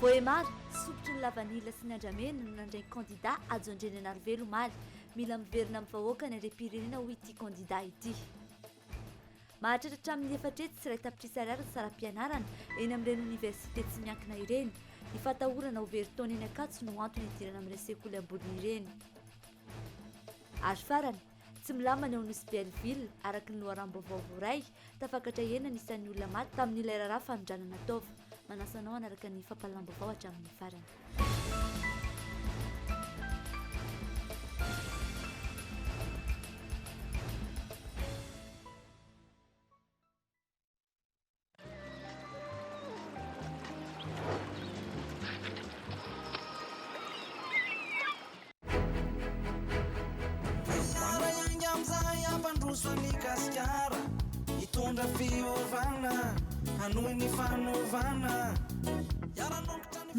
voemary sopotry ny lavanila sy ny andramena no nandray candidat ajo andrenana arivelo maly mila miverina amin'ny vahoaka ny andrem-pirenena ho ity candidat ity mahatratra amin'ny efatrety sy iray tapitrisa ariary ny saram-pianarana eny amin'ireny université tsy miankina ireny ny fatahorana ho very-taona eny Ankatso no antony hidirana amin'ireny sekoly ambony ireny ary farany tsy milamana eo nosy Belleville araka ny loharam-baovao voray tafakatra enina isan'ny olona maty tamin'ilay raharaha fanondranana taova manasanao anaraka ny fampalam-baovao hatramin'ny farany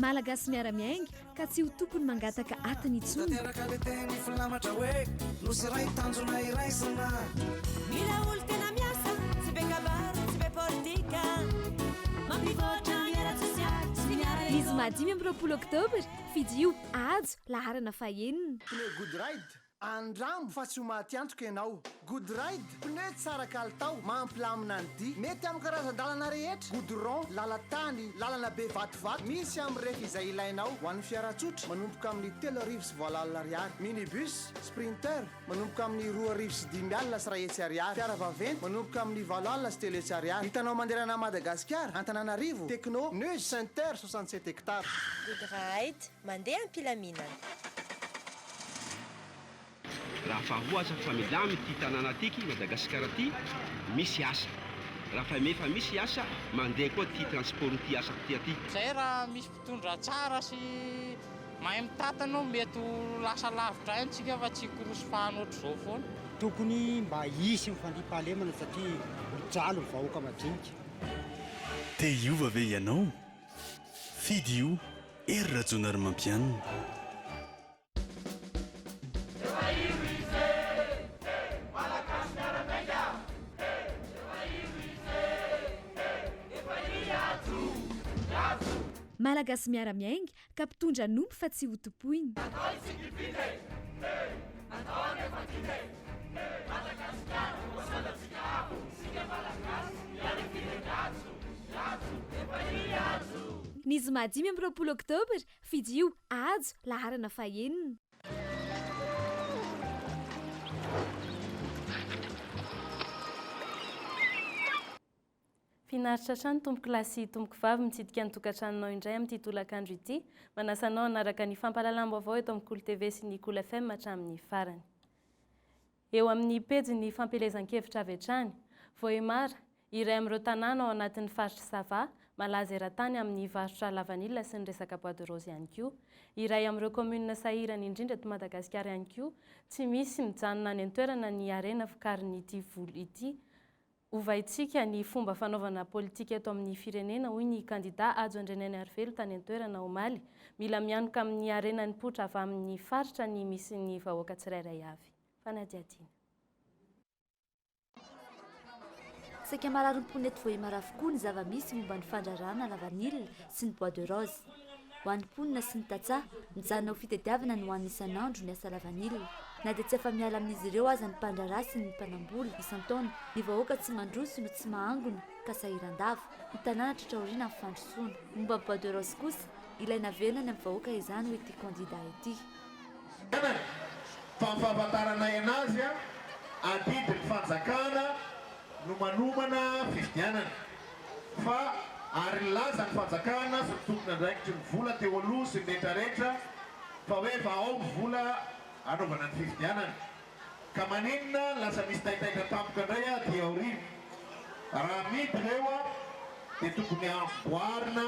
Malagasy miara-miainga ka tsy ho tokony mangataka atiny intsony mila olo tena miasa tsy be kabary tsy be politika mampivoatra ny ara-tsosialy sy ny ara izy madimy amin'ny 20 oktobra fidio ajo laharana fahenina good ride andramo fa tsy ho maty antoka ianao good ride pneu tsara kalitao mampilamina ny dy mety amin'ny karazan-dalana rehetra goudron lalatany lalana be vatovato misy amin'ny rehefa izay ilainao ho an'ny fiaratsotra manomboka amin'ny 3 sy voalala ariary minibus sprinter manomboka amin'ny 2 sy 5 alina sy rahetsy ariary fiara vaventy manomboka amin'ny 7 alina sy 3 hetsy ariary hitanao manderana Madagasikara Antananarivo Tekno Neuse Center 67 hectares good ride mandeha ampilaminana raha fahoasa fa milamy ty tanàna tiky Madagasikara ty misy asa raha fa mefa misy asa mandeha koa ty transport ty asa ty aty zay raha misy mpitondra tsara sy mahay mitatana mety ho lasa lavitra antsika fa tsy korosy fahanoatra zao foana tokony mba hisy mifandriam-pahalemana satria mijalo ny vahoaka majinika te iova ve ianao fidy io ery rajonary mampianina Malagasy miara-miainga ka mpitondra nompo fa tsy ho topoiny ny zoma 5 amin'ny 20 oktobra fidio ajo laharana fahenina finaritra trano tompoko lasy tompoko vavy mitsidika ny tokantranonao indray amin'ny titolakandro ity manasanao anaraka ny fampalalam-baovao eto amin'ny Cool TV sy ny Cool FM hatramin'ny farany eo amin'ny pejy ny fampelezan-kevitra avy hatrany voemara iray amin'ireo tanàna ao anatin'ny faritra Sava malaza eran-tany amin'ny varotra lavanila sy ny resaka bois de rose ihany koa iray amin'ireo commune sahirany indrindra eto Madagasikara ihany koa tsy misy mijanona any an-toerana ny arena fikarin'ity volo ity ovaitsika ny fomba fanaovana politika eto amin'ny firenena hoy ny candidat ajo andrenany arivelo tany an-toerana omaly mila mianoka amin'ny arena ny potra avy amin'ny faritra ny misy ny vahoaka tsirairay avy fanadiadiana saika mararom-ponety voemara avokoa ny zava-misy momba ny fandrarana lavanila sy ny bois de rose ho an'ny mponina sy ny tatsaha mijanona ho fitadiavana no hoan'ny isan'andro ny asa lavanila na dia tsy efa miala amin'izy ireo aza ny mpandrarà sy ny mpanamboly isan-taona ny vahoaka tsy mandroso no tsy mahangona ka sahiran-dava ny tanàna tratraoriana amin'ny fandrosoana momba ny bois de rose kosa ilaina venana amin'ny vahoaka izany ho ity candidat ity fampahafantarana anazy adidy ny fanjakana no manomana fifidianana fa ary laza ny fanjakana sy mitokona andraikitry ny vola teo aloha sy rehetrarehetra fa hoe fa ao ny vola anaovana ny fifidianana ka maninona lasa misy taitaitra tampoka indray dia aoriny raha midy reo dia tokony amboarina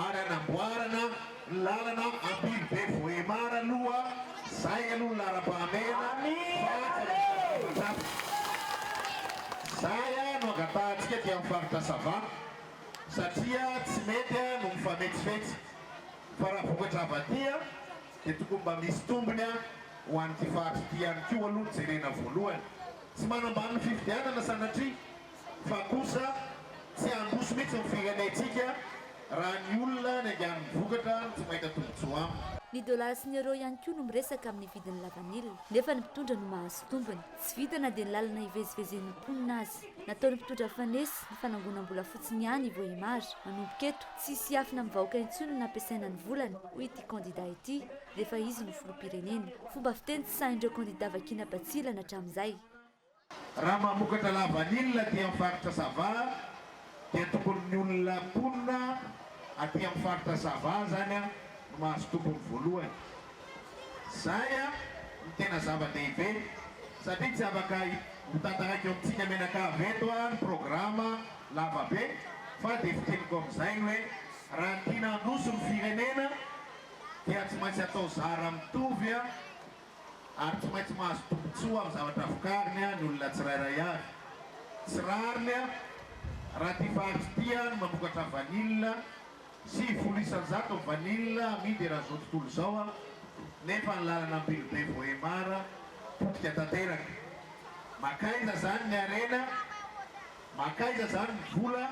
ary anamboarana ny lalana ambily be voemara aloha zay aloha ny lara-pahamena zay no angatahantsika dia amin'ny faritra Savana satria tsy mety no mifametsifetsy fa raha vokatra avadia dia tokony mba misy tombony ho an'ity faritra ity ihany koa aloha jerena voalohany tsy manambany ny fifidianana sanatria fa kosa tsy androso mihitsy ny firenentsika raha ny olona ny angano mivokatra tsy mahita tombotsoa aminy. Ny dolara sy ny euro ihany koa no miresaka amin'ny vidin'ny lavanilina nefa ny mpitondra no mahazo tombony tsy vitana dia ny lalana hivezivezen'ny mponina azy. Nataony mpitondra fanesy ny fanangonam-bola fotsiny ihany Voaimary manomboka eto tsisy afina amin'ny vahoaka intsony no nampiasaina ny volany hoy ity kandida ity rehefa izy no filoham-pirenena. Fomba fiteny tsy sahin'ireo kandida vakina Batsilana hatramin'izay. Raha mamokatra lavanilina aty amin'ny faritra Sava dia tokony ny olona mponina aty amin'ny faritra Sava zany no mahazo tombony voalohany. Zay ny tena zava-dehibe satria tsy afaka hotantaraiky eo amintsika menakavy eto ny programa lavabe fa dia fiteniko amin'izay ny hoe raha tiana handroso ny firenena dia tsy maintsy atao zara mitovy ary tsy maintsy mahazo tombotsoa amin'ny zavatra vokariny ny olona tsirairay avy. Tsy rariny raha ty faritsy tia ny mamokatra vanilina 7,100 ny vanilina amidy raha zao tontolo zao nefa ny lalana ambilobe Voaimary potika tanteraka. Makaiza zany ny arena, makaiza zany ny vola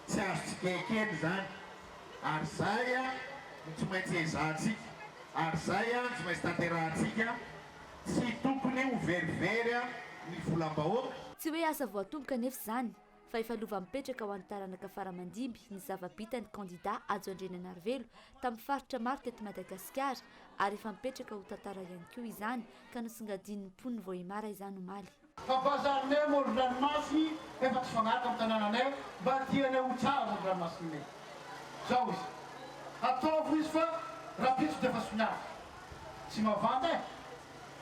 tsy azo tsikekeny zany ary zay no tsy maintsy ezahantsika ary zay tsy maintsy tanterahantsika tsy tokony ho verivery ny volam-bahoaka. Tsy hoe asa voatomboka nefa zany fa efa lova mipetraka ho an'ny taranaka faramandimby ny zava-bitany kandida Ajo Andrenanarivelo tamin'ny faritra maro teto Madagasikara ary efa mipetraka ho tantara ihany koa izany ka nosongadin'ny mponiny Voaimary izany omaly. Babazarnay moron-dranomasy efa tsy fanaraka amin'ny tanànanay mba tianay ho tsara moron-dranomasinay. Zao izy. Ataovy izy fa raha pitso dia efa soniafa. Tsy mavanta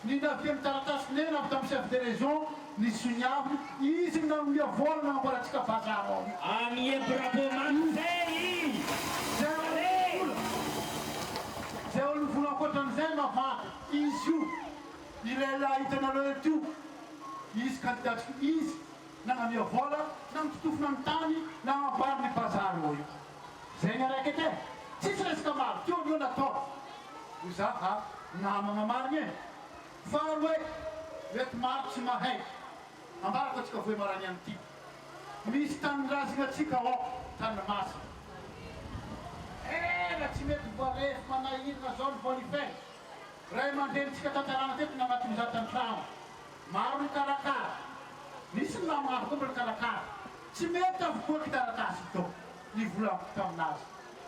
ny navy amin'ny taratasinay na tamin'ny chef de région ny soniafa izy na miavolana namboaratsika bazary ao. Any ebrabomany zay zay olo vola ankoatran'izay mavanta izy io ilela hitanareo eto io izy kandidatsika izy na miavola na mitotofona amin'ny tany na mabary ny bazary ao io. Zay ny araiky ete tsisy resaka maro teo io natao ho za namana mariny fa hoe reto maro tsy mahay ambarako atsika Voaimarany amity misy tanyrazina atsika ao tanymasina ela tsy mety voalefy manahirina zao ny voalifeny ray aman-drenitsika tantarana teto nagnatin'izao tantrano maro ny karakara misy ny namaro koa ny karakara tsy mety avokoa ny taratasy tao ny vola taminazy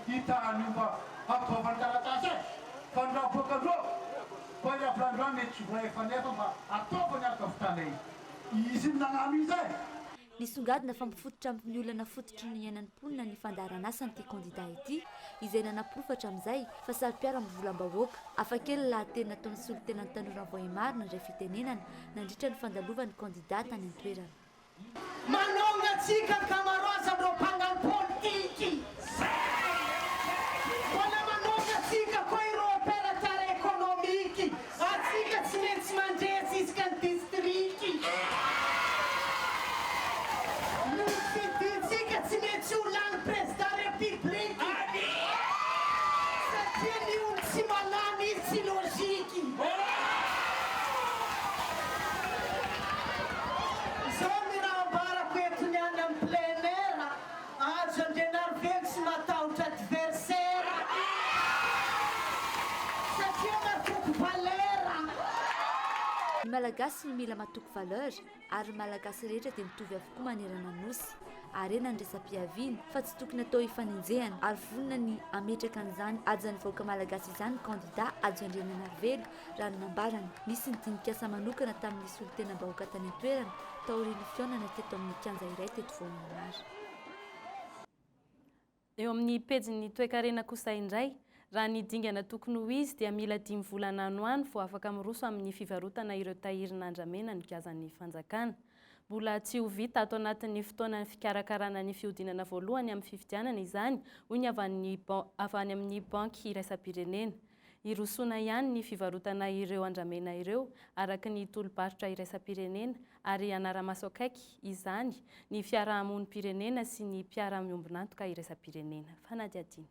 hitany io mba ataovany taratasy fa ny raha voakandro fa i ravorandroa mety tsy voaefa nefa mba ataovany arakavitanay izy ny nagnano izay. Nisongadina fa mifototra amin'ny olana fototry ny iainan'ny mponina ny fandaharan'asa n'ity kandida ity izay nanaporofatra amin'izay fa sary-piara amin'ny volam-bahoaka afakely lahateny nataon'ny solotenan'ny tanora Voaimary nandray fitenenana nandritra ny fandalovany kandida tany an-toerana. Manonga atsika kamarosa reo mpangany politiky. Wala manonga atsika koa ireo opérateur économique. Atsika tsy maintsy mandresy isaka ny distriky. Tsika tsy maintsy ho lany président république. Satria ny olo tsy malamy izy tsy logiky. Zao ny raha ambarako eto ny any amin'ny plein air Ajo Andrenarivelo sy matahotra adversaire satria matoko valera. Ny malagasy no mila matoko valeur ary ny malagasy rehetra dia mitovy avokoa manerana nosy arena ny resam-piaviana fa tsy tokony atao hifaninjehana ary vonona ny ametraka an'izany ajany vahoaka malagasy izany kandida Ajo Andrenanarivelo raha ny nambarany nisy ny dinikasa manokana tamin'ny solotenam-bahoaka tany an-toerana taorian'ny fionana teto amin'ny kianja iray teto Voaimary. Eo amin'ny pejin'ny toe-karena kosa indray raha ny dingana tokony ho izy dia mila 5 volana ano any vao afaka miroso amin'ny fivarotana ireo tahirin'andramena ny gazan'ny fanjakana. Mbola tsy ho vita ato anatin'ny fotoana fikarakarana ny fiodinana voalohany amin'ny fifidianana izany hoy ny avy amin'ny banky iraisam-pirenena. Irosoana ihany ny fivarotana ireo andramena ireo araka ny tolo-barotra iraisam-pirenena ary anara-maso akaiky izany ny fiarahamonim-pirenena sy ny mpiara-miombonantoka iraisam-pirenena. Fanadiadiana.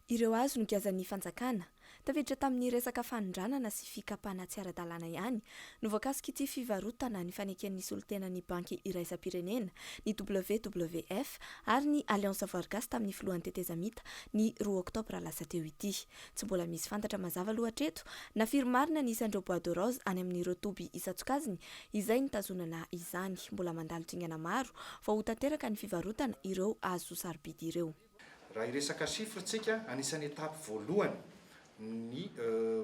Ireo hazo no gazan'ny fanjakana tafiditra tamin'ny resaka fanondranana sy fikapana tsy ara-dalàna ihany no voakasika ity fivarotana ny faneken'ny solontenan'ny banky iraisam-pirenena ny WWF ary ny Alliance Vargas tamin'ny filohan'ny tetezamita ny 2 oktobra lasa teo ity. Tsy mbola misy fantatra mazava loatra eto na firy-marina ny Sandro Bois de Rose any amin'ireo toby isatsokaziny izay nitazonana izany. Mbola mandalo dingana maro fa ho tanteraka ny fivarotana ireo azo sarobidy ireo. Raha iresaka chiffre tsika anisan'ny étape voalohany ny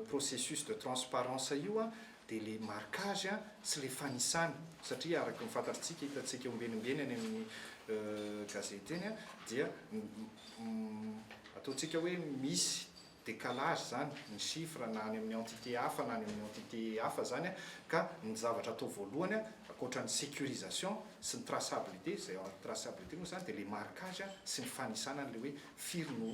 processus de transparence io dia le marquage sy le fanisana satria araka ny fantatritsika hitantsika ombenimbeny any amin'ny gazety eny dia ataontsika hoe misy décalage zany ny chiffre na any amin'ny entité hafa na any amin'ny entité hafa zany ka ny zavatra atao voalohany akoatra ny sécurisation sy ny traçabilité zay traçabilité moa zany dia le marquage sy ny fanisana le hoe firy no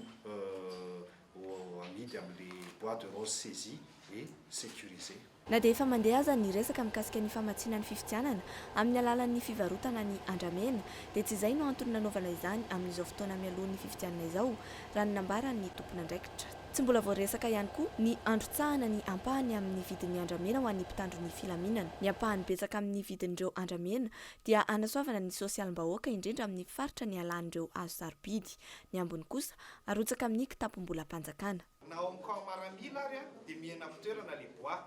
amidy amin'le bois de rose saisi et sécurisé. Na dia efa mandeha aza ny resaka mikasika ny famatsiana ny fifidianana amin'ny alalan'ny fivarotana ny andramena dia tsy izay no antony nanaovana izany amin'izao fotoana mialohan'ny fifidianana izao raha ny nambaran'ny tompona andraikitra. Tsy mbola voaresaka ihany koa ny androtsahana ny ampahany amin'ny vidin'ny andramena ho an'ny mpitandro ny filaminana. Ny ampahany betsaka amin'ny vidin'ireo andramena dia anasoavana ny sosialim-bahoaka indrindra amin'ny faritra ny alan'ireo azo sarobidy. Ny ambony kosa arotsaka amin'ny kitapom-bola mpanjakana. Na ao amin'ny camp Maramila ary dia mihena amin'ny toerana le bois.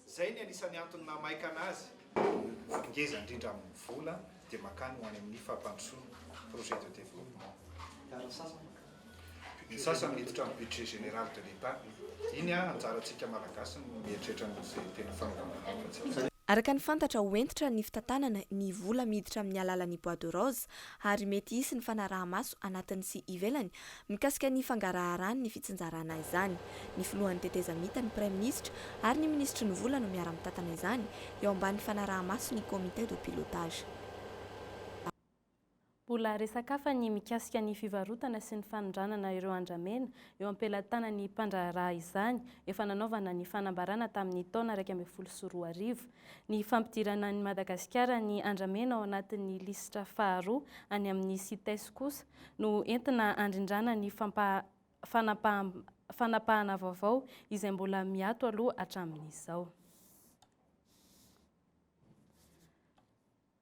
Zay ny anisan'ny antony namaika anazy. Ngeza indrindra amin'ny vola dia makany ho any amin'ny fampandrosoana projet de développement. Ny sasany miditra amin'ny budget général de l'État. Iny anjarantsika malagasy mieritreritra n'izay tena fanaovana. Araka ny fantatra hoentitra ny fitantanana ny vola miditra amin'ny alalan'ny bois de rose ary mety hisy ny fanaraha-maso anatiny sy ivelany mikasika ny fangaraharaany ny fitsinjarana izany. Ny filohan'ny tetezamita ny prime ministre ary ny ministry ny vola no miara-mitantana izany eo ambany fanaraha-maso ny comité de pilotage. Mbola resaka hafa ny mikasika ny fivarotana sy ny fanondranana ireo andramena eo ampelantanan'ny mpandraharaha izany efa nanaovana ny fanambarana tamin'ny taona 2014. Ny fampidirana ny Madagasikara ny andramena ao anatin'ny lisitra faharoa any amin'ny CITES kosa no entina andrindrana ny fanapahana vaovao izay mbola miato aloha hatramin'izao.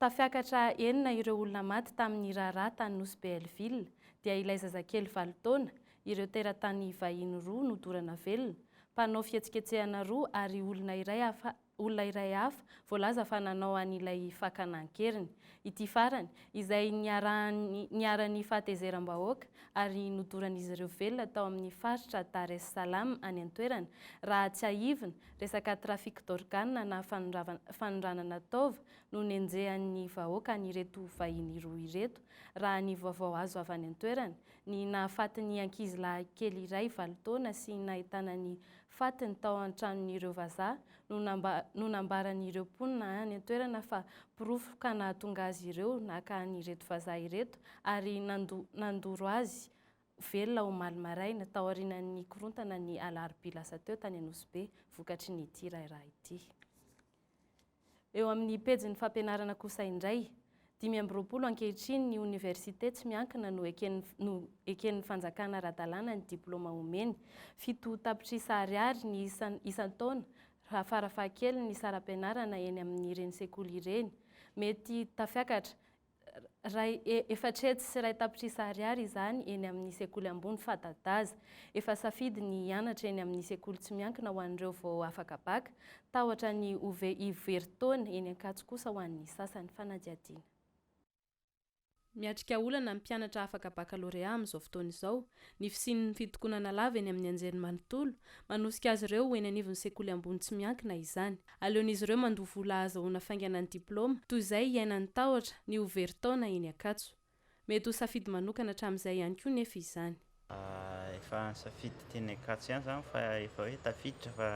Tafiakatra enina ireo olona maty tamin'ny raharaha tany Nosy Belleville dia ilay zazakely 7 taona, ireo teratany vahiny 2 no dorana velona, mpanao fihetsiketsehana 2 ary olona iray hafa voalaza fa nanao an'ilay fakana-ankeriny. Ity farany izay niaran'ny fahatezeram-bahoaka ary nodoran'izy ireo velona tao amin'ny faritra Dar es Salaam any an-toerana raha tsy ahivina resaka trafic d'organe na fanondranana taova no nenjehan'ny vahoaka n'ireto vahiny 2 ireto. Raha ny vaovao azo avy any an-toerana ny nahafatin'ny ankizilahy kely iray 7 taona sy nahitana ny fatiny tao an-tranon'ireo vazaha no nambaran'ireo mponina any an-toerana fa porofo ka nahatonga azy ireo naka an'ireto vazaha ireto ary nandoro azy velona omaly maraina tao aorian'ny korontana ny alarobia lasa teo tany Anosy Be vokatry ny ity raharaha ity. Eo amin'ny pejin'ny fampianarana kosa indray 520 ankehitriny ny université tsy miankina no eken'ny fanjakana ara-dalàna ny diplôma omeny. 7 tapitrisa ariary ny isan-taona raha farafahakeliny ny saram-pianarana eny amin'ireny sekoly ireny. Mety tafiakatra efatretsy sy 2 tapitrisa ariary izany eny amin'ny sekoly ambony fadadaza. Efa safidy ny hianatra eny amin'ny sekoly tsy miankina ho an'ireo vao afaka baka, tahotra ny ivery-taona eny Ankatso kosa ho an'ny sasany fanadihadiana. Miatrika olana ny mpianatra afaka baccalauréat amin'izao fotoana izao, ny fisian'ny fitokonana lava eny amin'ny anjerimanontolo, manosika azy ireo eny anivon'ny sekoly ambony tsy miankina izany. Aleon'izy ireo mandoa vola azahoana fainganany diplôma, toy izay iainany tahotra ny ivery-taona eny Ankatso. Mety ho safidy manokana hatramin'izay ihany koa nefa izany. Efa safidy teny Ankatso ihany zany fa efa hoe tafiditra fa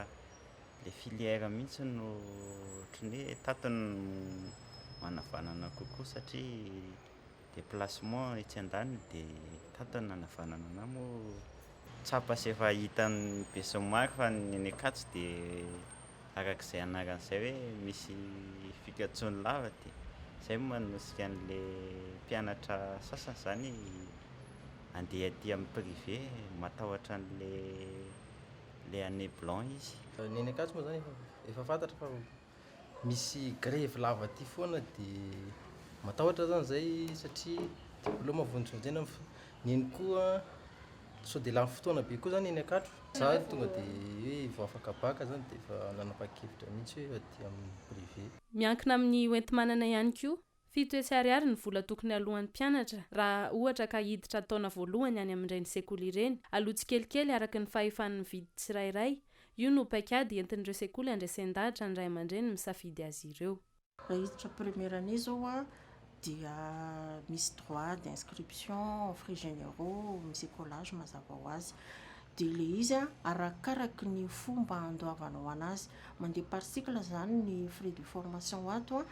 le filière mihitsy no ohatran'ny hoe tatony manavanana kokoa satria déplacement etsy an-daniny dia tatony nanavanana na moa tsapa sy efa hitan'ny besoin fa ny Ankatso dia arak'izay anaran'izay hoe misy fikatsony lava dia izay manosika an'le mpianatra sasany izany andeha aty amin'ny privé matahotra an'le le année blanc izy. Ny eny Ankatso moa zany efa fantatra fa misy grève lava ty foana dia matahotra zany zay satria diplôma vonjovonjena ny eny koa sao dia lany fotoana be koa zany eny Ankatso. Za tonga dia hoe vao afaka baka zany dia efa nanapa-kevitra mihitsy hoe aty amin'ny privé. Miankina amin'ny oenti-manana ihany koa, 7 ariary ny vola tokony alohan'ny mpianatra raha ohatra ka hiditra taona voalohany any amin'ireny sekoly ireny, aloha tsikelikely araka ny fahefan'ny vidy tsirairay. Io no paikady entin'ireo sekoly andraisan-dahatra ny ray aman-dreny misafidy azy ireo. Raha hiditra première année zao a dia misy droit d'inscription, frais généraux, misy écolage mazava ho azy. Dia le izy a arakaraky ny fomba andoavanao anazy, mandeha par cycle zany ny frais de formation ato a.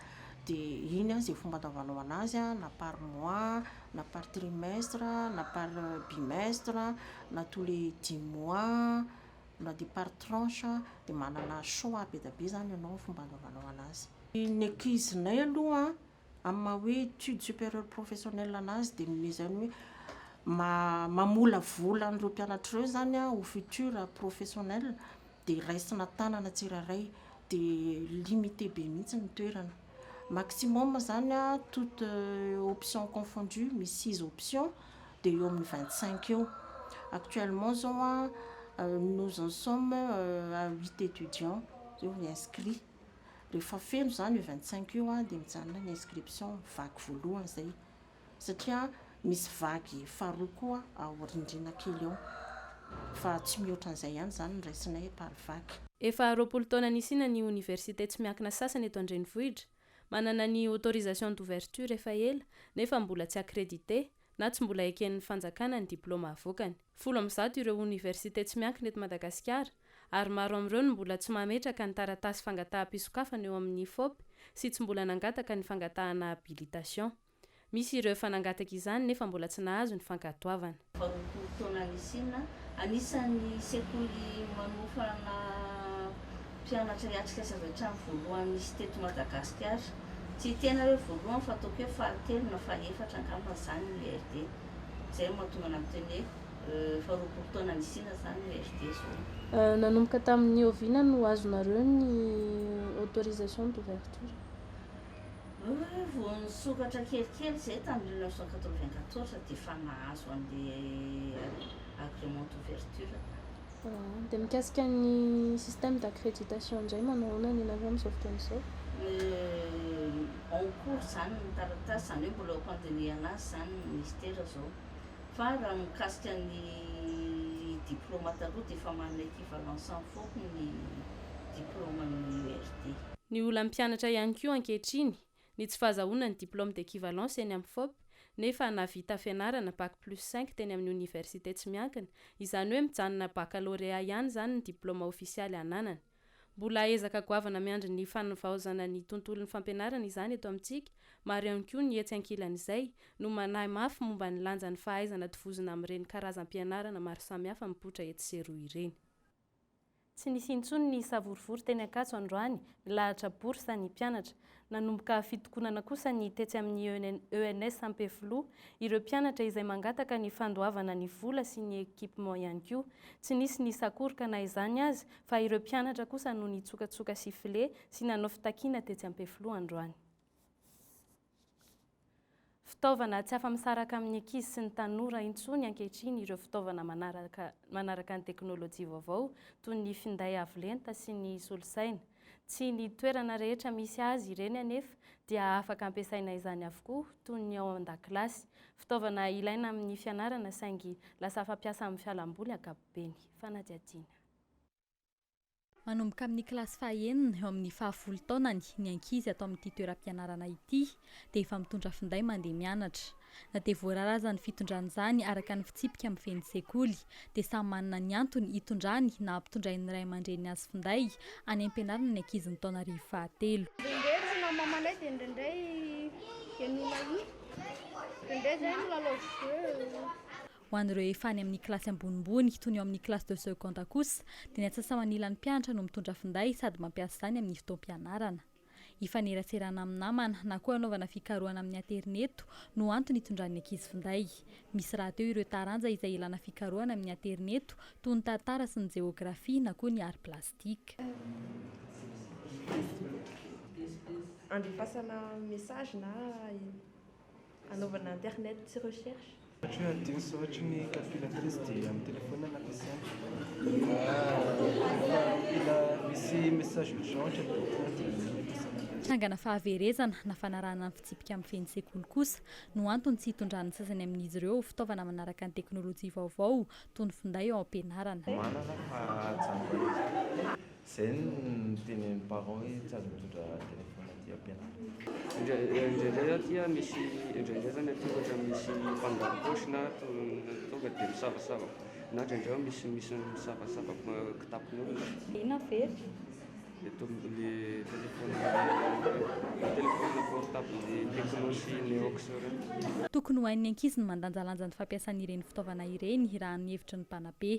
Dia iny a zay fomba andoavanao anazy a, na par mois, na par trimestre, na par bimestre, na tous les 10 mois, na dia par tranche. Dia manana choix be da be zany ianao fomba andoavanao anazy. Ny ankizinay aloha amin'ny hoe étude supérieure professionnelle anazy dia ny zany hoe mamola vola an'ireo mpianatra ireo zany a au futur professionnel dia raisina tanana tsirairay dia limité be mihitsy ny toerana. Maximum zany a toute option confondue misy 6 options dia eo amin'ny 25 eo. Actuellement zao a nous en sommes à 8 étudiants inscrits. Rehefa feno zany 25 eo a dia mijanona ny inscription vaky voalohany zay satria misy vaky faharoa koa ao rindrina kely eo fa tsy mihoatra an'izay ihany zany ny raisinay par vaky. Efa 20 taona nisina ny université tsy miankina sasany eto Andrenivohitra, manana ny autorisation d'ouverture efa ela nefa mbola tsy accrédité na tsy mbola eken'ny fanjakana ny diplôma avoakany. 17 ireo université tsy miankina eto Madagasikara ary maro amin'ireo no mbola tsy mametraka ny taratasy fangataham-pisokafana eo amin'ny FOP sy tsy mbola nangataka ny fangatahana habilitation. Misy ireo efa nangataka izany nefa mbola tsy nahazo ny fankatoavana. Taona nisina anisan'ny sekoly manofana mpianatra hiatrika zavatra voalohany nisy teto Madagasikara. Tsy tena hoe voalohany fa ataoko hoe fahatelo na fahefatra angamba zany ny RD. Zay mahatonga namteny fa 20 taona nisina zany ny RD zao. Nanomboka tamin'ny oviana no azonareo ny autorisation d'ouverture. Vao nisokatra kelikely zay tamin'ny 1994 dia efa nahazo an'ilay agrément d'ouverture. Dia mikasika ny système d'accréditation indray manao ahoana ny ianareo amin'izao fotoan'izao? En cours zany ny taratasy zany hoe mbola pandemie anazy zany ny ministère zao. Fa raha mikasika ny diplôma taloha dia efa manana équivalence en FOP ny diplôma ny URD. Ny olona mpianatra ihany koa ankehitriny ny tsy fahazahoana ny diplôme d'équivalence eny amin'ny FOP nefa navita fianarana bac+5 teny amin'ny université tsy miankina, izany hoe mijanona baccalauréat ihany zany ny diplôma ofisialy ananana. Mbola ezaka goavana miandry ny fanovahozana ny tontolon'ny fampianarana izany eto amintsika, maro ihany koa ny etsy ankilan'izay no manahy mafy momba ny lanjan'ny fahaizana tovozina amin'ireny karazam-pianarana maro samihafa mipoitra eto sy eroa ireny. Tsy nisy intsony ny savorivory teny Ankatso androany nilahatra bourse ny mpianatra. Nanomboka fitokonana kosa ny tetsy amin'ny ENS Ampefloa ireo mpianatra izay mangataka ny fandoavana ny vola sy ny équipement ihany koa. Tsy nisy ny sakoroka na izany azy fa ireo mpianatra kosa no nitsokatsoka sifle sy nanao fitakiana tetsy Ampefloa androany. Fitaovana tsy afa-misaraka amin'ny ankizy sy ny tanora intsony ankehitriny ireo fitaovana manaraka ny teknôlôjia vaovao toy ny finday avo lenta sy ny solosaina. Tsy ny toerana rehetra misy azy ireny anefa dia afaka ampiasaina izany avokoa toy ny ao an-dakilasy. Fitaovana ilaina amin'ny fianarana saingy lasa fampiasa amin'ny fialamboly ankapobeny. Fanadihadiana. Manomboka amin'ny kilasy fahaenina eo amin'ny 10 taonany ny ankizy atao amin'ity toeram-pianarana ity dia efa mitondra finday mandeha mianatra. Na dia voarara aza ny fitondran'izany araka ny fitsipika amin'ny fen'ny sekoly dia samy manana ny antony hitondrany na ampitondrainy ray aman-dreny azy finday any am-pianarana ny ankizy ny taona 2013. Indraindray na mamanay dia indraindray ianona indraindray zay milalao jeu. Ho an'ireo efa any amin'ny kilasy ambonimbony toy ny ao amin'ny kilasy de seconda kosa dia ny atsasa manila ny mpianatra no mitondra finday sady mampiasa izany amin'ny fotoam-pianarana. Ifaneraserana amin'ny namana na koa anaovana fikarohana amin'ny aterineto no antony hitondran'ny ankizy finday. Misy raha teo ireo taranja izay ilana fikarohana amin'ny aterineto toy ny tantara sy ny jeografia na koa ny art plastika. Andefasana message na anaovana internet sy recherche. Ohatra hoe adio sy ohatra ny calculatrice dia amin'ny telefona no ampiasaina. Misy message urgent Trangana fahaverezana na fanarahana ny fitsipika amin'ny feny sekoly kosa no antony tsy hitondran'ny sasany amin'izy ireo fitaovana manaraka ny teknôlôjia vaovao toy ny finday ao am-pianarana. Manana fa tsangoana izay no tenenin'ny parent hoe tsy azo mitondra telefona aty am-pianarana. Indraindray aty misy indraindray zany aty ohatra misy mpangaro paosy na tonga dia misavasava na indraindray misy misavasava kitapony eo. Ina very? Le téléphone portable Tecno sy Neox ireny. Tokony ho an'ny ankizy ny mandanjalanja ny fampiasan'ireny fitaovana ireny raha ny hevitry ny mpanabe.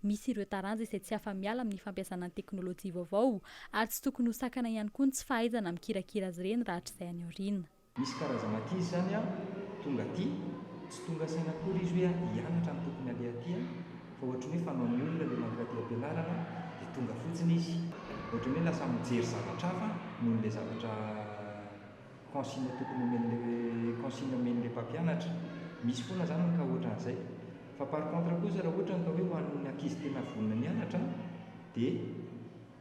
Misy ireo taranja izay tsy afa-miala amin'ny fampiasana ny teknôlôjia vaovao ary tsy tokony ho sakana ihany koa ny tsy fahaizana mikirakira azy ireny raha hatr'izay any aoriana. Misy karazana ankizy zany tonga aty tsy tonga saina akory izy hoe hianatra ny tokony aleha aty fa ohatra hoe fanao ny olona le mankaty am-pianarana dia tonga fotsiny izy. Ohatra hoe lasa mijery zavatra hafa noho n'ilay zavatra consigne tokony omen'ilay mpampianatra. Misy foana zany ny ka ohatra an'izay. Fa par contre kosa raha ohatra ny hoe ho an'ny ankizy tena vonona mianatra dia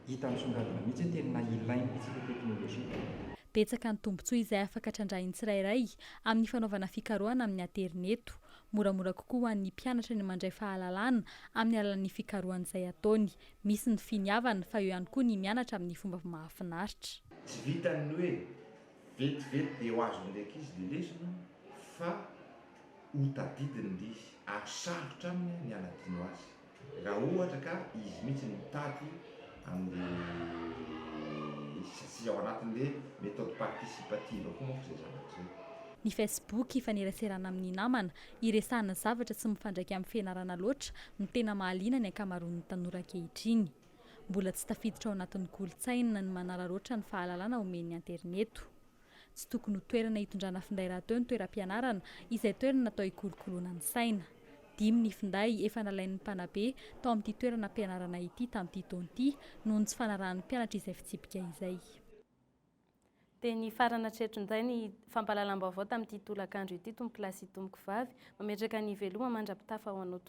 hita misongadina mihitsy hoe tena ilainy mihitsy ilay teknôlôjia. Betsaka ny tombontsoa izay afaka trandrahin'ny tsirairay amin'ny fanaovana fikarohana amin'ny aterineto. Moramora kokoa ho an'ny mpianatra ny mandray fahalalana amin'ny alalan'ny fikarohan'izay ataony. Misy ny finiavana fa eo ihany koa ny mianatra amin'ny fomba mahafinaritra. Tsy vitany hoe vetivety dia ho azon'ilay ankizy dia lesona fa ho tadidiny ilay izy ary sarotra aminy ny anadino azy. Raha ohatra ka izy mihitsy mitady amin'ny sy ao anatin'ilay méthode participative koa moa izay zavatra izay. Ny Facebook ifaneraserana amin'ny namana iresahana zavatra tsy mifandraika amin'ny fianarana loatra no tena mahaliana ny ankamaroan'ny tanora ankehitriny. Mbola tsy tafiditra ao anatin'ny kolontsaina ny manararaotra ny fahalalana omen'ny aterineto. Tsy tokony ho toerana hitondrana finday raha teo ny toeram-pianarana izay toerana natao hikolokoloana ny saina. Dimy ny finday efa nalain'ny mpanabe tao amin'ity toerana ampianarana ity tamin'ity taona ity noho ny tsy fanarahan'ny mpianatra izay fitsipika izay. Dia ny farana tretron'izay ny fampahalalam-baovao tamin'ity tolakandro ity tompoko lasy tompoko vavy mametraka ny veloma mandrapitafa ao anao